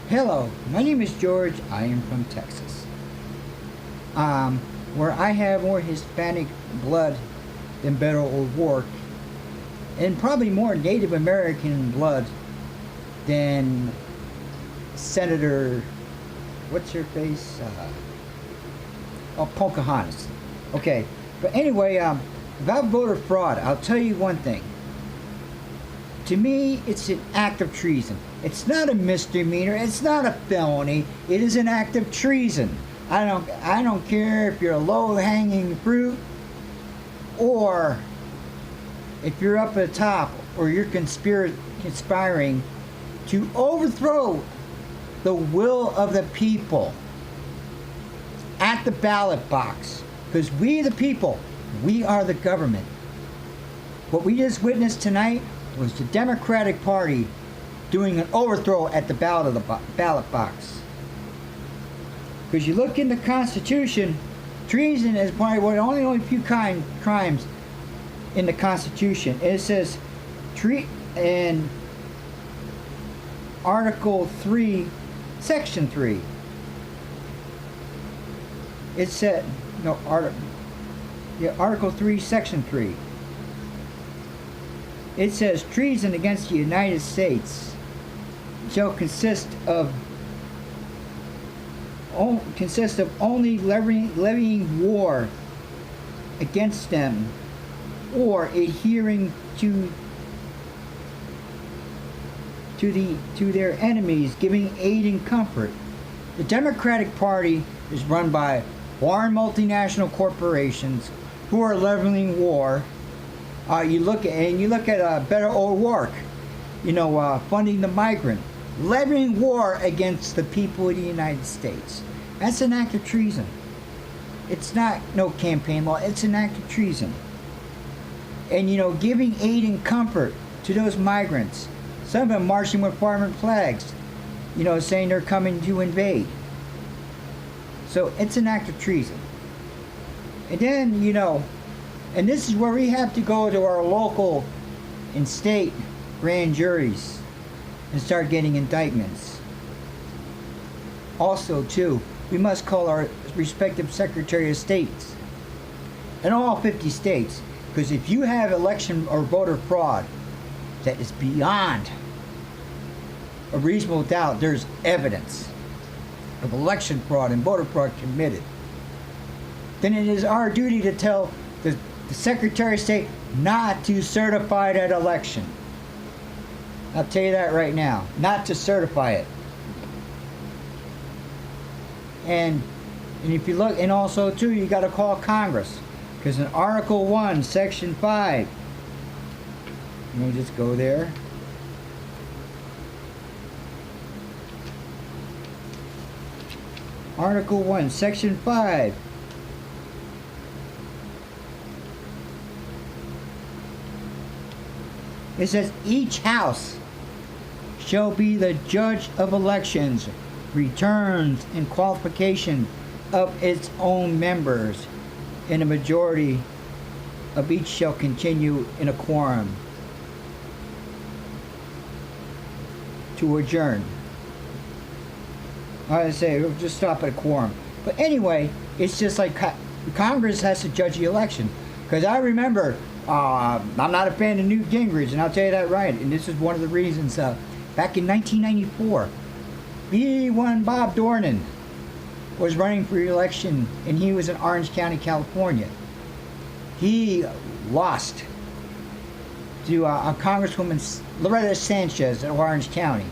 Hello, my name is George. I am from Texas, where I have more Hispanic blood than Beto O'Rourke, and probably more Native American blood than Senator, what's her face? Pocahontas. Okay, but anyway, about voter fraud, I'll tell you one thing. To me, it's an act of treason. It's not a misdemeanor. It's not a felony. It is an act of treason. I don't care if you're a low-hanging fruit or if you're up at the top or you're conspiring to overthrow the will of the people at the ballot box. Because we, the people, we are the government. What we just witnessed tonight was the Democratic Party doing an overthrow at the ballot box. Because you look in the Constitution, treason is probably one of the only few crimes in the Constitution. It says, in Article 3, Section 3. It said, no, Article 3, Section 3. It says treason against the United States shall consist of only levying war against them or adhering to their enemies, giving aid and comfort. The Democratic Party is run by foreign multinational corporations who are leveling war. You look at Beto O'Rourke, funding the migrant, levying war against the people of the United States. That's an act of treason. It's not no campaign law. It's an act of treason. And giving aid and comfort to those migrants. Some of them marching with foreign flags, saying they're coming to invade. So it's an act of treason. And then and this is where we have to go to our local and state grand juries and start getting indictments. Also, too, we must call our respective Secretary of States in all 50 states, because if you have election or voter fraud that is beyond a reasonable doubt, there's evidence of election fraud and voter fraud committed, then it is our duty to tell the Secretary of State not to certify that election. I'll tell you that right now. Not to certify it. And if you look, and also too, you got to call Congress. Because in Article 1, Section 5, let me just go there. Article 1, Section 5. It says, each house shall be the judge of elections, returns, and qualification of its own members, and a majority of each shall continue in a quorum to adjourn. I say, we'll just stop at a quorum. But anyway, it's just like Congress has to judge the election. Because I remember, I'm not a fan of Newt Gingrich, and I'll tell you that right. And this is one of the reasons. Back in 1994, Bob Dornan was running for election, and he was in Orange County, California. He lost to a Congresswoman, Loretta Sanchez, in Orange County.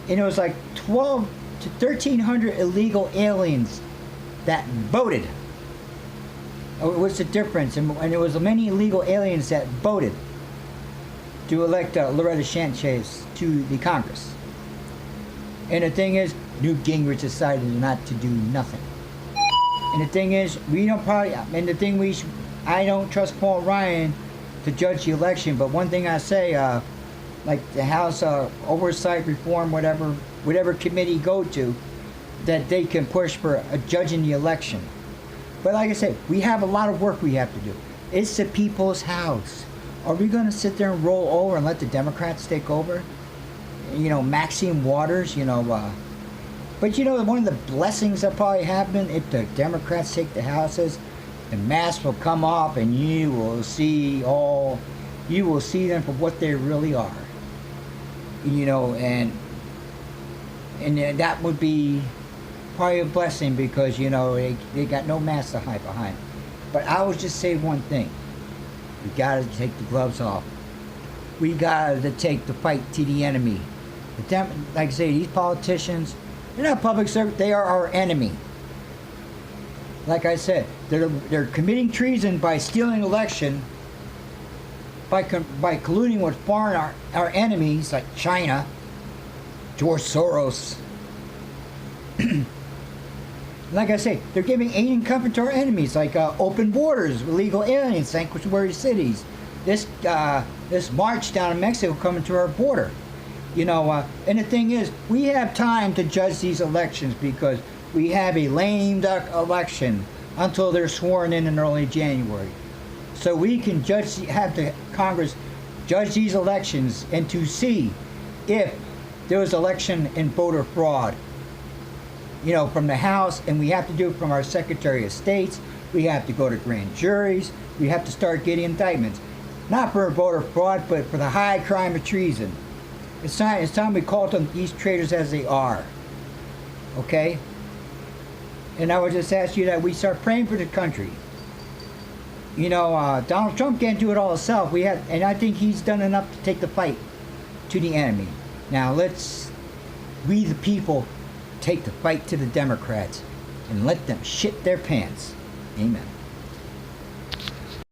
And it was like 12 to 1,300 illegal aliens that voted. What's the difference? And it was many illegal aliens that voted to elect Loretta Sanchez to the Congress. And the thing is, Newt Gingrich decided not to do nothing. And the thing is, I don't trust Paul Ryan to judge the election. But one thing I say, like the House Oversight Reform, whatever committee go to, that they can push for judging the election. But like I said, we have a lot of work we have to do. It's the people's house. Are we going to sit there and roll over and let the Democrats take over? Maxine Waters, but one of the blessings that probably happen if the Democrats take the houses, the masks will come off and you will see them for what they really are. And that would be probably a blessing because they got no mask to hide behind. But I would just say one thing: we gotta take the gloves off. We gotta take the fight to the enemy. Like I say, these politicians, they're not public servants. They are our enemy. Like I said, they're committing treason by stealing election, by colluding with foreign our enemies like China, George Soros. Like I say, they're giving aid and comfort to our enemies, like open borders, illegal aliens, sanctuary cities. This march down in Mexico coming to our border. And the thing is, we have time to judge these elections because we have a lame duck election until they're sworn in early January. So we can have the Congress judge these elections and to see if there was election and voter fraud. From the House, and we have to do it from our Secretary of States. We have to go to grand juries. We have to start getting indictments. Not for voter fraud, but for the high crime of treason. It's time we call them these traitors as they are. Okay? And I would just ask you that we start praying for the country. Donald Trump can't do it all himself. And I think he's done enough to take the fight to the enemy. Now we the people, take the fight to the Democrats and let them shit their pants. Amen.